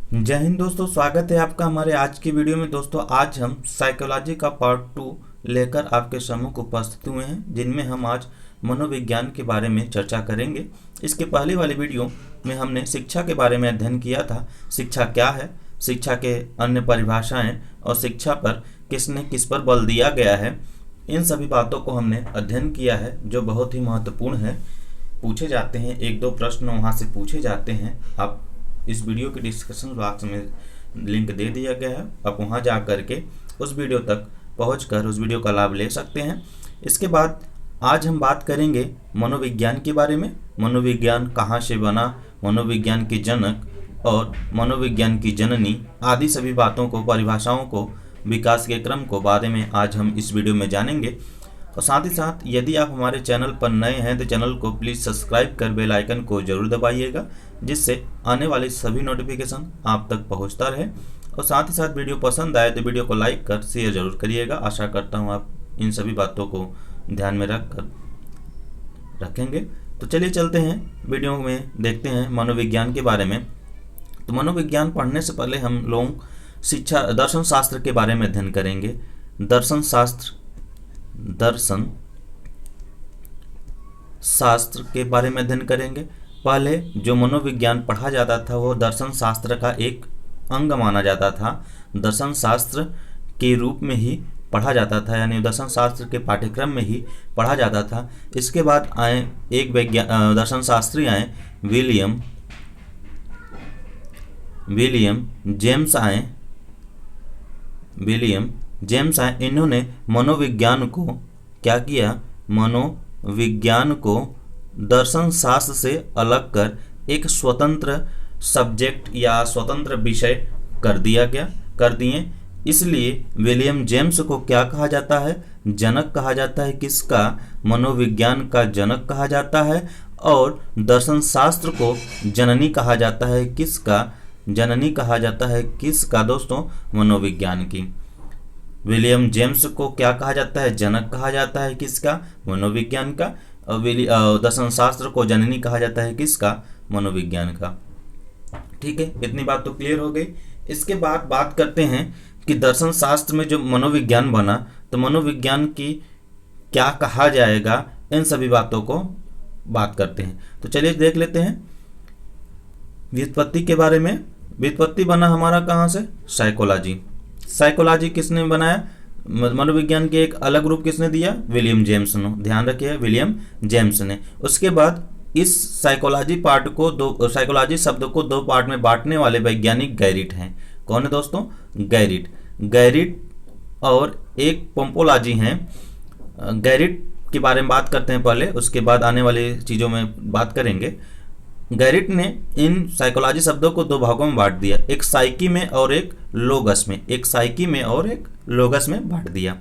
जय हिंद दोस्तों, स्वागत है आपका हमारे आज की वीडियो में। दोस्तों आज हम साइकोलॉजी का पार्ट 2 लेकर आपके सम्मुख उपस्थित हुए हैं, जिनमें हम आज मनोविज्ञान के बारे में चर्चा करेंगे। इसके पहले वाले वीडियो में हमने शिक्षा के बारे में अध्ययन किया था। शिक्षा क्या है, शिक्षा के अन्य परिभाषाएं और शिक्षा पर किसने किस पर बल दिया गया है, इन सभी बातों को हमने अध्ययन किया है, जो बहुत ही महत्वपूर्ण है। पूछे जाते हैं, एक दो प्रश्न वहाँ से पूछे जाते हैं। आप इस वीडियो के डिस्क्रिप्शन बॉक्स में लिंक दे दिया गया है, आप वहां जा करके उस वीडियो तक पहुंचकर उस वीडियो का लाभ ले सकते हैं। इसके बाद आज हम बात करेंगे मनोविज्ञान के बारे में। मनोविज्ञान कहाँ से बना, मनोविज्ञान के जनक और मनोविज्ञान की जननी आदि सभी बातों को, परिभाषाओं को, विकास के क्रम को बारे में आज हम इस वीडियो में जानेंगे। और साथ ही साथ यदि आप हमारे चैनल पर नए हैं तो चैनल को प्लीज़ सब्सक्राइब कर बेल आइकन को जरूर दबाइएगा, जिससे आने वाली सभी नोटिफिकेशन आप तक पहुंचता रहे। और साथ ही साथ वीडियो पसंद आए तो वीडियो को लाइक कर शेयर जरूर करिएगा। आशा करता हूं आप इन सभी बातों को ध्यान में रखेंगे। तो चलिए चलते हैं वीडियो में, देखते हैं मनोविज्ञान के बारे में। तो मनोविज्ञान पढ़ने से पहले हम लोग दर्शन शास्त्र के बारे में अध्ययन करेंगे। दर्शन शास्त्र के बारे में अध्ययन करेंगे। पहले जो मनोविज्ञान पढ़ा जाता था वो दर्शन शास्त्र का एक अंग माना जाता था, दर्शन शास्त्र के रूप में ही पढ़ा जाता था, यानी दर्शन शास्त्र के पाठ्यक्रम में ही पढ़ा जाता था। इसके बाद आए एक दर्शन शास्त्री आए, विलियम जेम्स आए। इन्होंने मनोविज्ञान को क्या किया, मनोविज्ञान को दर्शन शास्त्र से अलग कर एक स्वतंत्र सब्जेक्ट या स्वतंत्र विषय कर दिए। इसलिए विलियम जेम्स को क्या कहा जाता है, जनक कहा जाता है। किसका, मनोविज्ञान का जनक कहा जाता है। और दर्शन शास्त्र को जननी कहा जाता है। किसका, जननी कहा जाता है। किसका दोस्तों, मनोविज्ञान की। विलियम जेम्स को क्या कहा जाता है, जनक कहा जाता है। किसका, मनोविज्ञान का। और दर्शन शास्त्र को जननी कहा जाता है। किसका, मनोविज्ञान का। ठीक है, इतनी बात तो क्लियर हो गई। इसके बाद बात करते हैं कि दर्शन शास्त्र में जो मनोविज्ञान बना, तो मनोविज्ञान की क्या कहा जाएगा, इन सभी बातों को बात करते हैं। तो चलिए देख लेते हैं व्युत्पत्ति के बारे में। व्युत्पत्ति बना हमारा कहाँ से, साइकोलॉजी। साइकोलॉजी किसने बनाया, मनोविज्ञान के एक अलग रूप किसने दिया, विलियम जेम्स ने। ध्यान रखिए, विलियम जेम्स ने। उसके बाद इस साइकोलॉजी साइकोलॉजी शब्द को दो पार्ट में बांटने वाले वैज्ञानिक गैरिट हैं। कौन है दोस्तों, गैरिट और एक पोम्पोलॉजी हैं। गैरिट के बारे में बात करते हैं पहले, उसके बाद आने वाली चीज़ों में बात करेंगे। गैरिट ने इन साइकोलॉजी शब्दों को दो भागों में बांट दिया, एक साइकी में और एक लोगस में बांट दिया।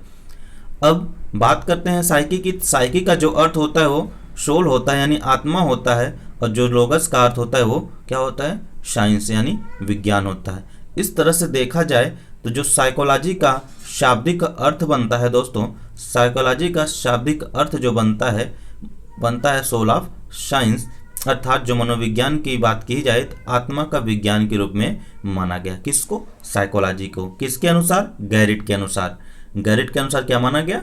अब बात करते हैं साइकी की। साइकी का जो अर्थ होता है वो सोल होता है, यानी आत्मा होता है। और जो लोगस का अर्थ होता है वो क्या होता है, साइंस यानी विज्ञान होता है। इस तरह से देखा जाए तो जो साइकोलॉजी का शाब्दिक अर्थ बनता है दोस्तों, साइकोलॉजी का शाब्दिक अर्थ जो बनता है सोल ऑफ साइंस, अर्थात जो मनोविज्ञान की बात की जाए तो आत्मा का विज्ञान के रूप में माना गया। किसको, साइकोलॉजी को। किसके अनुसार, गैरिट के अनुसार। गैरिट के अनुसार क्या माना गया,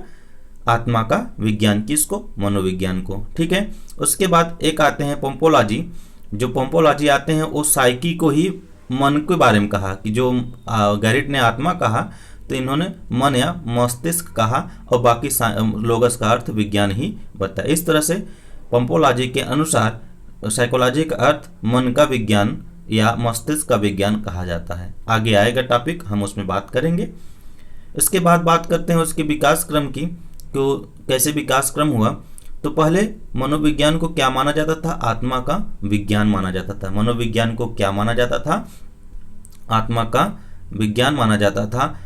आत्मा का विज्ञान। किसको, मनोविज्ञान को। ठीक है। उसके बाद एक आते हैं पोम्पोलॉजी। जो पोम्पोलॉजी आते हैं वो साइकी को ही मन के बारे में कहा, कि जो गैरिट ने आत्मा कहा तो इन्होंने मन या मस्तिष्क कहा, और बाकी लोगस का अर्थ विज्ञान ही बताया। इस तरह से पोम्पोलॉजी के अनुसार साइकोलॉजी का अर्थ मन का विज्ञान या मस्तिष्क का विज्ञान कहा जाता है। आगे आएगा टॉपिक, हम उसमें बात करेंगे। इसके बाद बात करते हैं उसके विकास क्रम की, तो कैसे विकास क्रम हुआ। तो पहले मनोविज्ञान को क्या माना जाता था, आत्मा का विज्ञान माना जाता था। मनोविज्ञान को क्या माना जाता था, आत्मा का विज्ञान माना जाता था।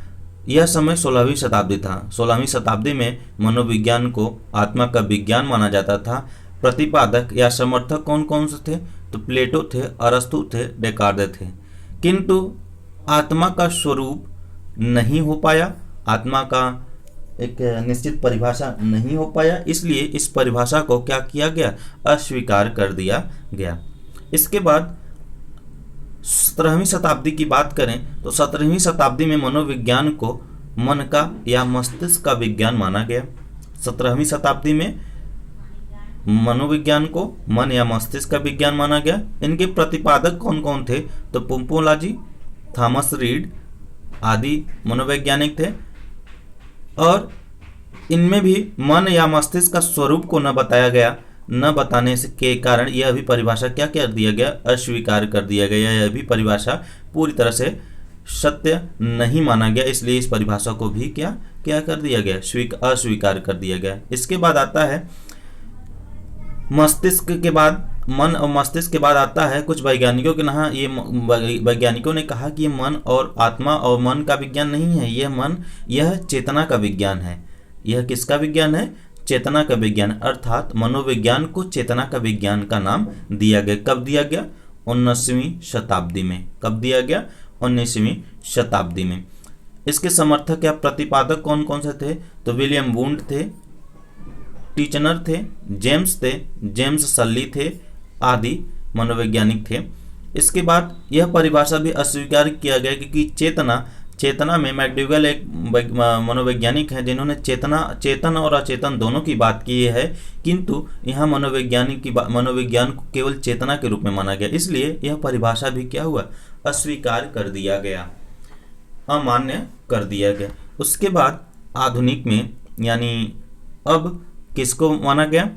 यह समय 16वीं शताब्दी था। 16वीं शताब्दी में मनोविज्ञान को आत्मा का विज्ञान माना जाता था। प्रतिपादक या समर्थक कौन कौन से थे, तो प्लेटो थे, अरस्तु थे, डेकार्त थे। किंतु आत्मा का स्वरूप नहीं हो पाया, आत्मा का एक निश्चित परिभाषा नहीं हो पाया, इसलिए इस परिभाषा को क्या किया गया, अस्वीकार कर दिया गया। इसके बाद 17वीं शताब्दी की बात करें तो 17वीं शताब्दी में मनोविज्ञान को मन का या मस्तिष्क का विज्ञान माना गया। 17वीं शताब्दी में मनोविज्ञान को मन या मस्तिष्क का विज्ञान माना गया। इनके प्रतिपादक कौन कौन थे? तो पोम्पोलाजी, थॉमस रीड आदि मनोवैज्ञानिक थे। और इनमें भी मन या मस्तिष्क का स्वरूप को न बताया गया, न बताने से के कारण यह भी परिभाषा क्या कर दिया गया? अस्वीकार कर दिया गया। यह भी परिभाषा पूरी तरह से सत्य नहीं माना गया, इसलिए इस परिभाषा को भी क्या कर दिया गया? अस्वीकार कर दिया गया। इसके बाद आता है मस्तिष्क के बाद, मन और मस्तिष्क के बाद आता है कुछ वैज्ञानिकों के यहाँ ये वैज्ञानिकों ने कहा कि ये मन और आत्मा और मन का विज्ञान नहीं है, यह चेतना का विज्ञान है। यह किसका विज्ञान है? चेतना का विज्ञान, अर्थात मनोविज्ञान को चेतना का विज्ञान का नाम दिया गया। कब दिया गया? 19वीं शताब्दी में। कब दिया गया? 19वीं शताब्दी में। इसके समर्थक या प्रतिपादक कौन कौन से थे? तो विलियम वुंड थे, टीचनर थे, जेम्स सल्ली थे आदि मनोवैज्ञानिक थे। इसके बाद यह परिभाषा भी अस्वीकार किया गया क्योंकि चेतना में मैकडूगल एक मनोवैज्ञानिक हैं जिन्होंने चेतन और अचेतन दोनों की बात की है, किंतु यहाँ मनोविज्ञान को केवल चेतना के रूप में माना गया, इसलिए यह परिभाषा भी क्या हुआ? अस्वीकार कर दिया गया, अमान्य कर दिया गया। उसके बाद आधुनिक में यानी अब किसको माना गया?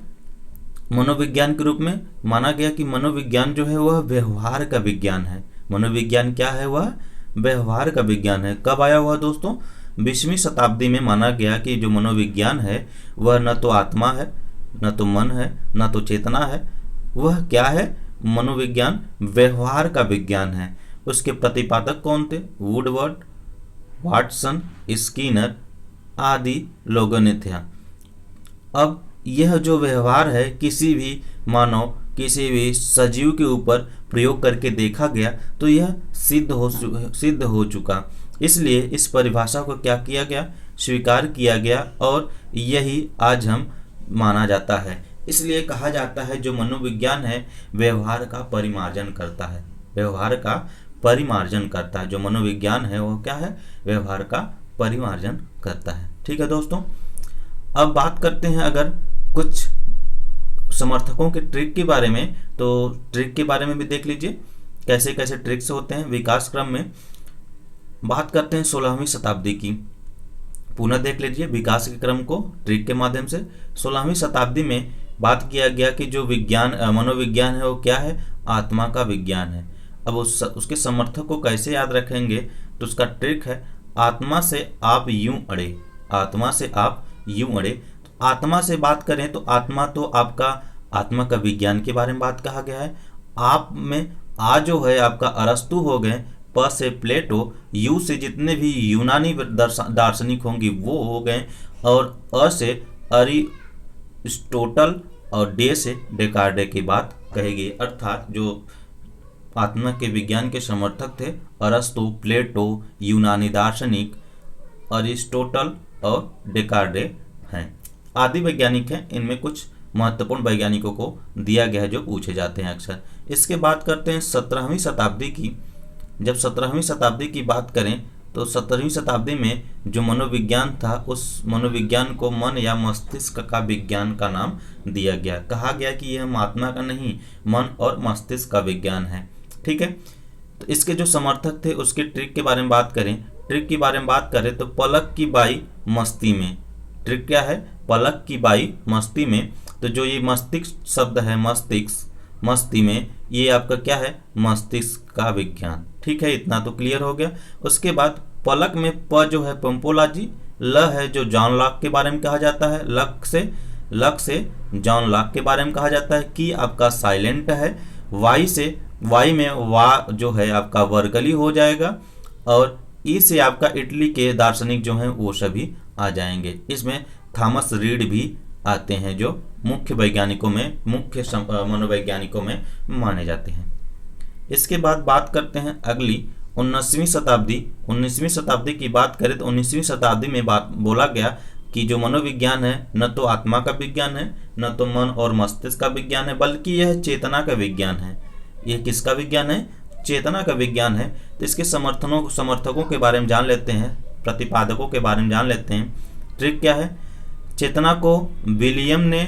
मनोविज्ञान के रूप में माना गया कि मनोविज्ञान जो है वह व्यवहार का विज्ञान है। मनोविज्ञान क्या है? वह व्यवहार का विज्ञान है। कब आया हुआ दोस्तों? 20वीं शताब्दी में माना गया कि जो मनोविज्ञान है वह न तो आत्मा है, न तो मन है, न तो चेतना है। वह क्या है? मनोविज्ञान व्यवहार का विज्ञान है। उसके प्रतिपादक कौन थे? वुडवर्ड, वाटसन, स्किनर आदि लोगों ने थे। अब यह जो व्यवहार है किसी भी मानव, किसी भी सजीव के ऊपर प्रयोग करके देखा गया तो यह सिद्ध हो चुका, इसलिए इस परिभाषा को क्या किया गया? स्वीकार किया गया और यही आज हम माना जाता है। इसलिए कहा जाता है जो मनोविज्ञान है व्यवहार का परिमार्जन करता है। व्यवहार का परिमार्जन करता है। जो मनोविज्ञान है वो क्या है? व्यवहार का परिमार्जन करता है। ठीक है दोस्तों, अब बात करते हैं अगर कुछ समर्थकों के ट्रिक के बारे में, तो ट्रिक के बारे में भी देख लीजिए कैसे कैसे ट्रिक्स होते हैं विकास क्रम में। बात करते हैं 16वीं शताब्दी की, पुनः देख लीजिए विकास के क्रम को ट्रिक के माध्यम से। 16वीं शताब्दी में बात किया गया कि जो मनोविज्ञान है वो क्या है? आत्मा का विज्ञान है। अब उसके समर्थक को कैसे याद रखेंगे? तो उसका ट्रिक है आत्मा से आप यूं अड़े। आत्मा से आप यूं अड़े। तो आत्मा से बात करें तो आत्मा तो आपका आत्मा का विज्ञान के बारे में बात कहा गया है। आप में आ जो है आपका अरस्तु हो गए, प से प्लेटो, यू से जितने भी यूनानी दार्शनिक होंगे वो हो गए, और अ से अरिस्टोटल और डे से डेकार्डे की बात कहेगी। अर्थात जो आत्मा के विज्ञान के समर्थक थे अरस्तु, प्लेटो, यूनानी दार्शनिक, अरिस्टोटल और डेकार्डे हैं, आदि वैज्ञानिक हैं। इनमें कुछ महत्वपूर्ण वैज्ञानिकों को दिया गया है जो पूछे जाते हैं अक्सर। इसके बात करते हैं 17वीं शताब्दी की। जब 17वीं शताब्दी की बात करें तो 17वीं शताब्दी में जो मनोविज्ञान था उस मनोविज्ञान को मन या मस्तिष्क का विज्ञान का नाम दिया गया। कहा गया कि यह आत्मा का नहीं, मन और मस्तिष्क का विज्ञान है। ठीक है, तो इसके जो समर्थक थे उसके ट्रिक के बारे में बात करें। ट्रिक के बारे में बात करें तो पलक की बाई मस्ती में। ट्रिक क्या है? पलक की बाई मस्ती में। तो जो ये मस्तिष्क शब्द है, मस्तिष्क, मस्ती में, ये आपका क्या है? मस्तिष्क का विज्ञान। ठीक है, इतना तो क्लियर हो गया। उसके बाद पलक में प जो है पोम्पोलाजी, ल है जो जॉन लॉक के बारे में कहा जाता है, लक से जॉन लॉक के बारे में कहा जाता है, की आपका साइलेंट है, वाई में वा जो है आपका वर्गली हो जाएगा, और ई से आपका इटली के दार्शनिक जो हैं वो सभी आ जाएंगे। इसमें थॉमस रीड भी आते हैं जो मुख्य वैज्ञानिकों में, मुख्य मनोवैज्ञानिकों में माने जाते हैं। इसके बाद बात करते हैं अगली 19वीं शताब्दी। 19वीं शताब्दी की बात करें तो 19वीं शताब्दी में बात बोला गया कि जो मनोविज्ञान है न तो आत्मा का विज्ञान है, न तो मन और मस्तिष्क का विज्ञान है, बल्कि यह चेतना का विज्ञान है। यह किसका विज्ञान है? चेतना का विज्ञान है, तो इसके समर्थकों के बारे में जान लेते हैं, प्रतिपादकों के बारे में जान लेते हैं। ट्रिक क्या है? चेतना को विलियम ने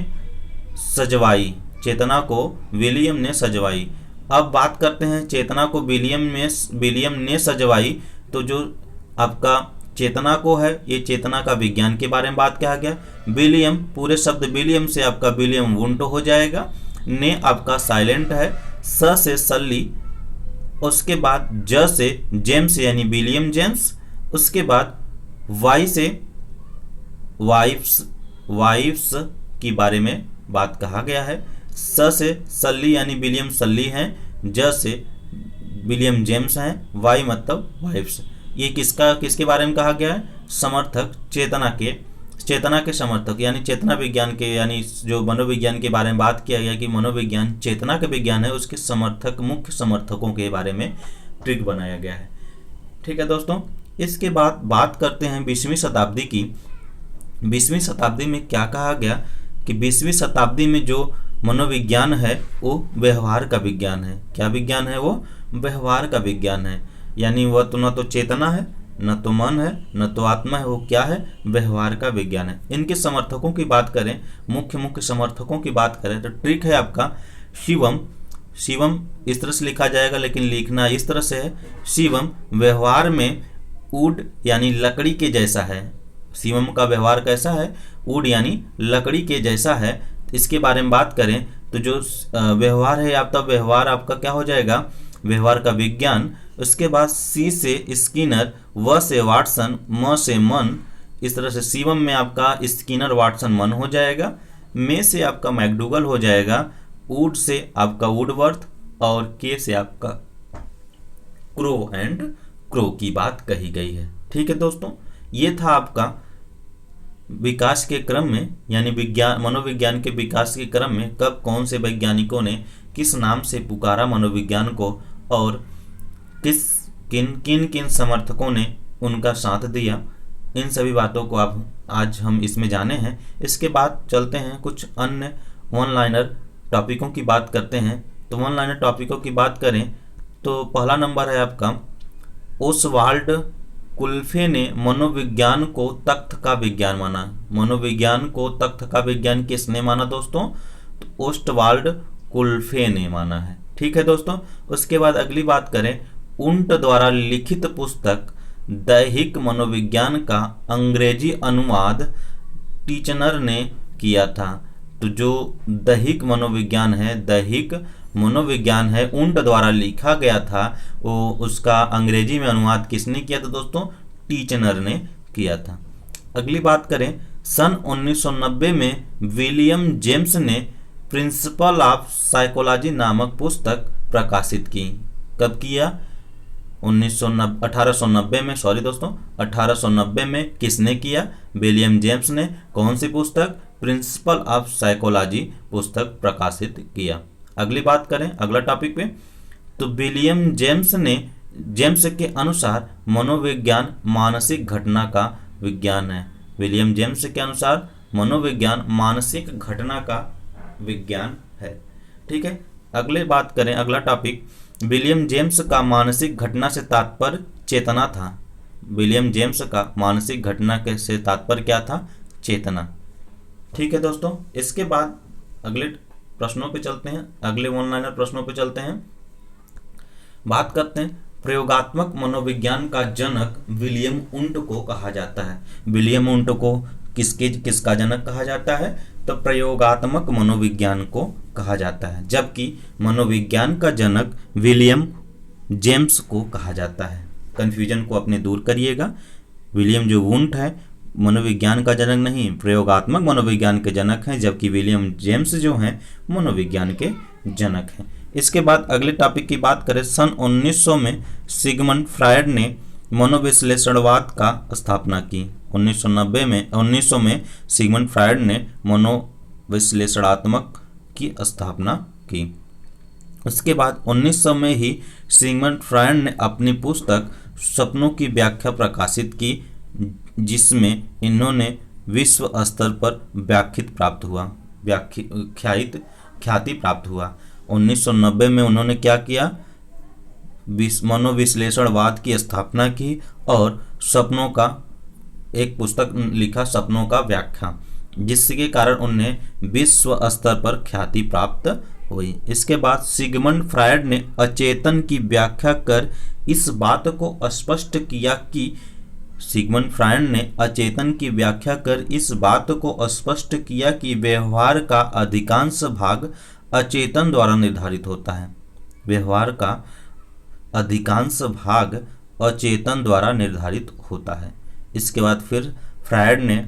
सजवाई, चेतना को विलियम ने सजवाई। अब बात करते हैं चेतना को विलियम ने सजवाई, तो जो आपका चेतना को है, ये चेतना का विज्ञान के बारे में बात किया गया। विलियम, पूरे शब्द विलियम से आपका विलियम वुंट हो जाएगा, ने आपका साइलेंट है, स से सल्ली, उसके बाद ज से जेम्स यानी विलियम जेम्स, उसके बाद वाई से वाइफ्स की बारे में बात कहा गया है, स से सल्ली यानी विलियम सल्ली हैं, ज से विलियम जेम्स हैं, वाई मतलब वाइफ्स। ये किसके बारे में कहा गया है? समर्थक, चेतना के समर्थक यानी चेतना विज्ञान के, यानी जो मनोविज्ञान के बारे में बात किया गया कि मनोविज्ञान चेतना का विज्ञान है, उसके समर्थक, मुख्य समर्थकों के बारे में ट्रिक बनाया गया है। ठीक है दोस्तों, इसके बाद बात करते हैं 20वीं शताब्दी की। 20वीं शताब्दी में क्या कहा गया कि 20वीं शताब्दी में जो मनोविज्ञान है वो व्यवहार का विज्ञान है। क्या विज्ञान है? वो व्यवहार का विज्ञान है, यानी वह तो न तो चेतना है, न तो मन है, न तो आत्मा है, वो क्या है? व्यवहार का विज्ञान है। इनके समर्थकों की बात करें, मुख्य समर्थकों की बात करें, तो ट्रिक है आपका शिवम। शिवम इस तरह से लिखा जाएगा, लेकिन लिखना इस तरह से है, शिवम व्यवहार में वुड यानी लकड़ी के जैसा है। शिवम का व्यवहार कैसा है? वुड यानी लकड़ी के जैसा है। इसके बारे में बात करें तो जो व्यवहार है आपका, व्यवहार आपका क्या हो जाएगा? व्यवहार का विज्ञान। उसके बाद सी से स्किनर, व से वाटसन, म से मन, इस तरह से शिवम में आपका स्किनर, वाटसन, मन हो जाएगा। में से आपका मैकडूगल हो जाएगा, वुड से आपका वुडवर्थ, और के से आपका क्रो एंड क्रो की बात कही गई है। ठीक है दोस्तों, ये था आपका विकास के क्रम में, यानी मनोविज्ञान के विकास के क्रम में कब कौन से वैज्ञानिकों ने किस नाम से पुकारा मनोविज्ञान को, और किन समर्थकों ने उनका साथ दिया। इन सभी बातों को आज हम इसमें जाने हैं। इसके बाद चलते हैं कुछ अन्य वन लाइनर टॉपिकों की बात करते हैं। तो वन लाइनर टॉपिकों की बात करें तो पहला नंबर है आपका, ओसवाल्ड कुल्फे ने मनोविज्ञान को तख्त का विज्ञान माना। मनोविज्ञान को तख्त का विज्ञान किसने माना दोस्तों? तो ओस्टवाल्ड कुल्फे ने माना है। ठीक है दोस्तों, उसके बाद अगली बात करें, उंट द्वारा लिखित पुस्तक दैहिक मनोविज्ञान का अंग्रेजी अनुवाद टीचनर ने किया था। तो जो दैहिक मनोविज्ञान है, उंट द्वारा लिखा गया था, वो उसका अंग्रेजी में अनुवाद किसने किया था दोस्तों? टीचनर ने किया था। अगली बात करें, सन 1990 में विलियम जेम्स ने प्रिंसिपल ऑफ साइकोलॉजी नामक पुस्तक प्रकाशित की। कब किया? 1890 में, सॉरी दोस्तों, 1890 में किसने किया? विलियम जेम्स ने। कौन सी पुस्तक? प्रिंसिपल ऑफ साइकोलॉजी पुस्तक प्रकाशित किया। अगली बात करें, अगला टॉपिक पे, तो विलियम जेम्स के अनुसार मनोविज्ञान मानसिक घटना का विज्ञान है। विलियम जेम्स के अनुसार मनोविज्ञान मानसिक घटना का विज्ञान है। ठीक है, अगले बात करें, अगला टॉपिक, विलियम जेम्स का मानसिक घटना से तात्पर्य चेतना था। विलियम जेम्स का मानसिक घटना से तात्पर्य क्या था? चेतना। ठीक है दोस्तों, इसके बाद अगले प्रश्नों पे चलते हैं, अगले वन लाइनर प्रश्नों पे चलते हैं। बात करते हैं, प्रयोगात्मक मनोविज्ञान का जनक विलियम उंट को कहा जाता है। विलियम उंट को किसका जनक कहा जाता है? तो प्रयोगात्मक मनोविज्ञान को कहा जाता है, जबकि मनोविज्ञान का जनक विलियम जेम्स को कहा जाता है। कंफ्यूजन को अपने दूर करिएगा। विलियम जो वुंट है मनोविज्ञान का जनक नहीं, प्रयोगात्मक मनोविज्ञान के जनक हैं, जबकि विलियम जेम्स जो हैं मनोविज्ञान के जनक हैं। इसके बाद अगले टॉपिक की बात करें, सन 1900 में सिगमंड फ्रायड ने मनोविश्लेषणवाद का स्थापना की। 1900 में सिगमंड फ्रायड ने मनोविश्लेषणात्मक की स्थापना की। उसके बाद 1900 में ही सिगमंड फ्रायड ने अपनी पुस्तक सपनों की व्याख्या प्रकाशित की, जिसमें इन्होंने विश्व स्तर पर ख्याति प्राप्त हुआ। 1990 में उन्होंने क्या किया? मनोविश्लेषणवाद की स्थापना की और सपनों का एक पुस्तक लिखा, सपनों का व्याख्या, जिसके कारण उन्हें विश्व स्तर पर ख्याति प्राप्त हुई। इसके बाद सिगमंड फ्रायड ने अचेतन की व्याख्या कर इस बात को स्पष्ट किया कि सिगमंड फ्रायड ने अचेतन की व्याख्या कर इस बात को स्पष्ट किया कि व्यवहार का अधिकांश भाग अचेतन द्वारा निर्धारित होता है। व्यवहार का अधिकांश भाग अचेतन द्वारा निर्धारित होता है। इसके बाद फिर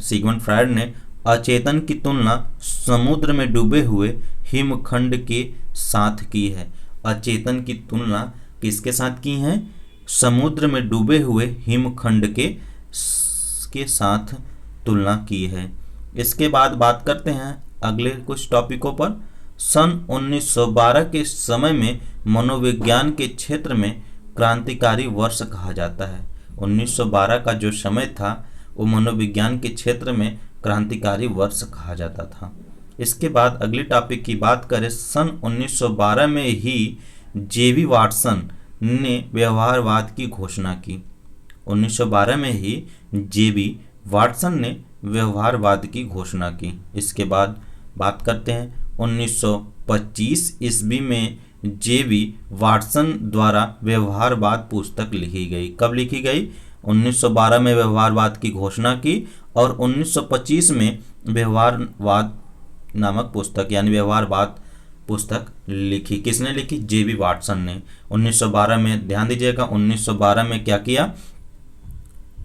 सिगमंड फ्रायड ने अचेतन की तुलना समुद्र में डूबे हुए हिमखंड के साथ की है। अचेतन की तुलना किसके साथ की है? समुद्र में डूबे हुए हिमखंड के साथ तुलना की है। इसके बाद बात करते हैं अगले कुछ टॉपिकों पर। सन 1912 के समय में मनोविज्ञान के क्षेत्र में क्रांतिकारी वर्ष कहा जाता है। 1912 का जो समय था वो मनोविज्ञान के क्षेत्र में क्रांतिकारी वर्ष कहा जाता था। इसके बाद अगली टॉपिक की बात करें, सन 1912 में ही जेबी वाटसन ने व्यवहारवाद की घोषणा की। 1912 में ही जेबी वाटसन ने व्यवहारवाद की घोषणा की। इसके बाद बात करते हैं 1925 ईस्वी में जेबी वाटसन द्वारा व्यवहारवाद पुस्तक लिखी गई। कब लिखी गई? 1912 में व्यवहारवाद की घोषणा की और 1925 में व्यवहारवाद नामक पुस्तक यानी व्यवहारवाद पुस्तक लिखी। किसने लिखी? जेबी वाटसन ने। 1912 में, ध्यान दीजिएगा, 1912 में क्या किया?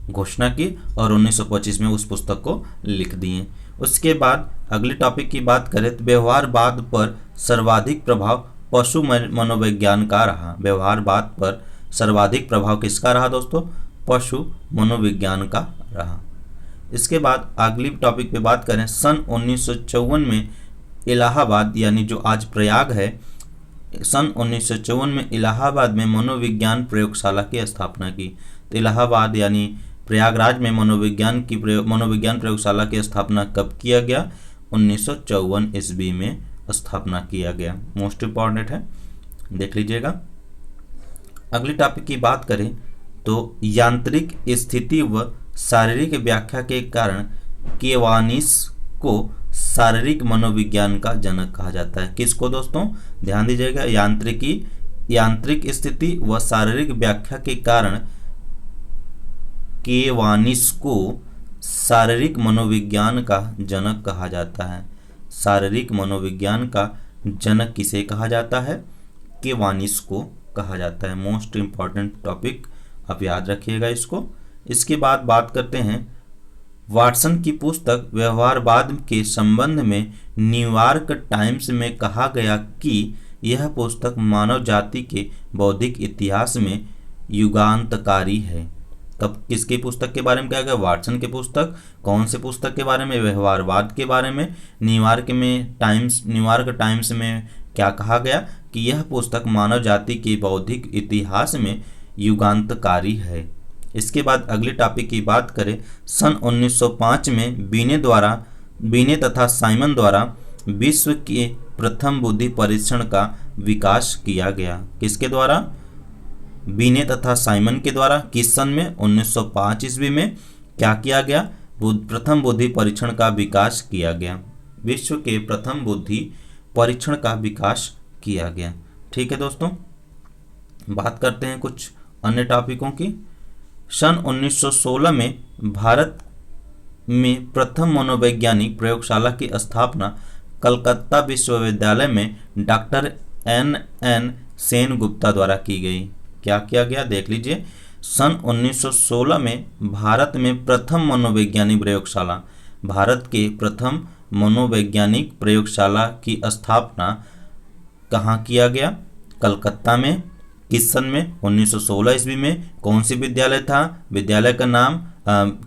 घोषणा की और 1925 में उस पुस्तक को लिख दिए। उसके बाद अगले टॉपिक की बात करें तो व्यवहारवाद पर सर्वाधिक प्रभाव पशु मनोविज्ञान का रहा। व्यवहारवाद पर सर्वाधिक प्रभाव किसका रहा दोस्तों? पशु मनोविज्ञान का रहा। इसके बाद अगली टॉपिक पे बात करें, सन 1954 में इलाहाबाद यानी जो आज प्रयाग है, सन 1954 में इलाहाबाद में मनोविज्ञान प्रयोगशाला की स्थापना की। तो इलाहाबाद यानी प्रयागराज में मनोविज्ञान प्रयोगशाला की स्थापना कब किया गया? 1954 ईस्वी में स्थापना किया गया। मोस्ट इम्पॉर्टेंट है, देख लीजिएगा। अगली टॉपिक की बात करें तो यांत्रिक स्थिति व शारीरिक व्याख्या के कारण केवानिस को शारीरिक मनोविज्ञान का जनक कहा जाता है। किसको दोस्तों? ध्यान दीजिएगा, यांत्रिक स्थिति व शारीरिक व्याख्या के कारण केवानिस को शारीरिक मनोविज्ञान का जनक कहा जाता है। शारीरिक मनोविज्ञान का जनक किसे कहा जाता है? केवानिस को कहा जाता है। मोस्ट इम्पॉर्टेंट टॉपिक, आप याद रखिएगा इसको। इसके बाद बात करते हैं वाटसन की पुस्तक व्यवहारवाद के संबंध में न्यूयॉर्क टाइम्स में कहा गया कि यह पुस्तक मानव जाति के बौद्धिक इतिहास में युगांतकारी है। तब किसकी पुस्तक के बारे में कहा गया? वाटसन की पुस्तक। कौन से पुस्तक के बारे में? व्यवहारवाद के बारे में। न्यूयॉर्क टाइम्स में क्या कहा गया कि यह पुस्तक मानव जाति के बौद्धिक इतिहास में युगांतकारी है। इसके बाद अगले टॉपिक की बात करें, सन 1905 में बीने तथा साइमन द्वारा विश्व के प्रथम बुद्धि परीक्षण का विकास किया गया। किसके द्वारा? बीने तथा साइमन के द्वारा। किस सन में? 1905 ईस्वी में क्या किया गया? प्रथम बुद्धि परीक्षण का विकास किया गया। विश्व के प्रथम बुद्धि परीक्षण का विकास किया गया। ठीक है दोस्तों, बात करते हैं कुछ अन्य टॉपिकों की। सन 1916 में भारत में प्रथम मनोवैज्ञानिक प्रयोगशाला की स्थापना कलकत्ता विश्वविद्यालय में डॉक्टर एन सेनगुप्ता द्वारा की गई। क्या किया गया? देख लीजिए। सन 1916 में भारत में प्रथम मनोवैज्ञानिक प्रयोगशाला, भारत के प्रथम मनोवैज्ञानिक प्रयोगशाला की स्थापना कहाँ किया गया? कलकत्ता में। किस सन में? 1916 ईस्वी में। कौन सी विद्यालय था? विद्यालय का नाम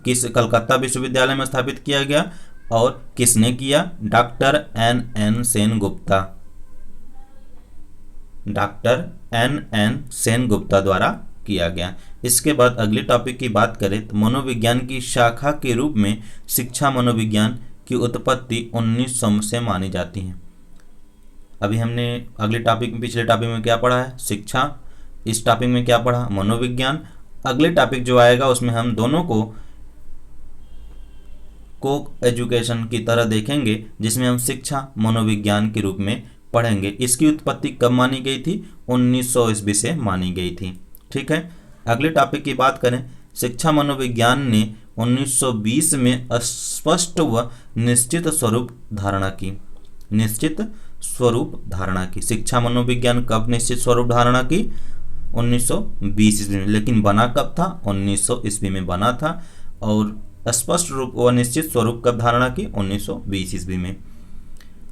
किस कलकत्ता विश्वविद्यालय में स्थापित किया गया और किसने किया? Doctor N Sengupta. Doctor N Sengupta द्वारा किया गया। इसके बाद अगले टॉपिक की बात करें तो मनोविज्ञान की शाखा के रूप में शिक्षा मनोविज्ञान की उत्पत्ति 1900 से मानी जाती है। अभी हमने पिछले टॉपिक में क्या पढ़ा है? शिक्षा इस टॉपिक में क्या पढ़ा, मनोविज्ञान। अगले टॉपिक जो आएगा उसमें हम दोनों को एजुकेशन की तरह देखेंगे, जिसमें हम शिक्षा मनोविज्ञान के रूप में पढ़ेंगे। इसकी उत्पत्ति कब मानी गई थी, 1900 ईस्वी से मानी गई थी। ठीक है, अगले टॉपिक की बात करें, शिक्षा मनोविज्ञान ने 1920 में स्पष्ट व निश्चित स्वरूप धारणा की। निश्चित स्वरूप धारणा की शिक्षा मनोविज्ञान कब निश्चित स्वरूप धारणा की, 1920 ईस्वी में। लेकिन बना कब था, 1900 ईस्वी में बना था। और स्पष्ट रूप व निश्चित स्वरूप कब धारणा की, 1920 ईस्वी में।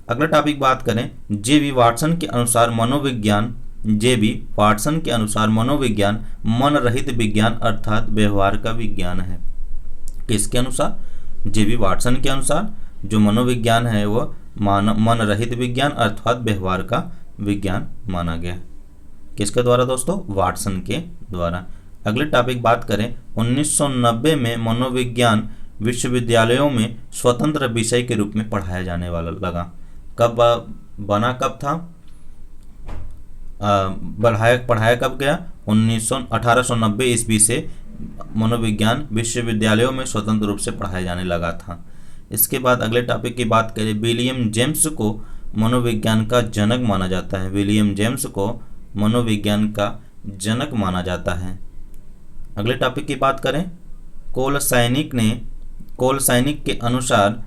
अगला टॉपिक बात करें, जे.बी. वाटसन के अनुसार मनोविज्ञान, जे.बी. वाटसन के अनुसार मनोविज्ञान मन रहित विज्ञान अर्थात व्यवहार का विज्ञान है। किसके अनुसार, जे.बी. वाटसन के अनुसार जो मनोविज्ञान है वह मन रहित विज्ञान अर्थात व्यवहार का विज्ञान माना गया। किसके द्वारा दोस्तों, वाटसन के द्वारा। अगले टॉपिक बात करें, 1990 में मनोविज्ञान विश्वविद्यालयों में स्वतंत्र विषय के रूप में पढ़ाया जाने वाला लगा। कब बना, कब था, पढ़ाया कब गया, 1890 ईस्वी से मनोविज्ञान विश्वविद्यालयों में स्वतंत्र रूप से पढ़ाया जाने लगा था। इसके बाद अगले टॉपिक की बात करें, विलियम जेम्स को मनोविज्ञान का जनक माना जाता है। विलियम जेम्स को मनोविज्ञान का जनक माना जाता है। अगले टॉपिक की बात करें, कोलसैनिक के अनुसार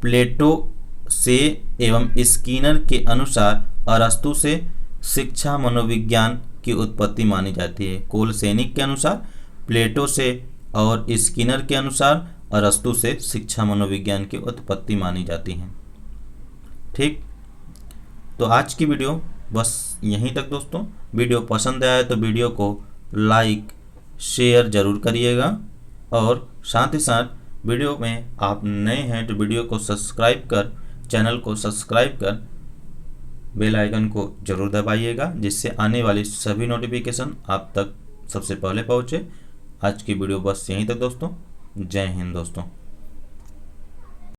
प्लेटो से एवं स्किनर के अनुसार अरस्तु से शिक्षा मनोविज्ञान की उत्पत्ति मानी जाती है। कोलसैनिक के अनुसार प्लेटो से और स्किनर के अनुसार अरस्तु से शिक्षा मनोविज्ञान की उत्पत्ति मानी जाती है। ठीक, तो आज की वीडियो बस यहीं तक दोस्तों। वीडियो पसंद आया तो वीडियो को लाइक शेयर जरूर करिएगा, और साथ ही साथ वीडियो में आप नए हैं तो वीडियो को सब्सक्राइब कर, चैनल को सब्सक्राइब कर बेल आइकन को जरूर दबाइएगा, जिससे आने वाली सभी नोटिफिकेशन आप तक सबसे पहले पहुँचे। आज की वीडियो बस यहीं तक दोस्तों। जय हिंद दोस्तों।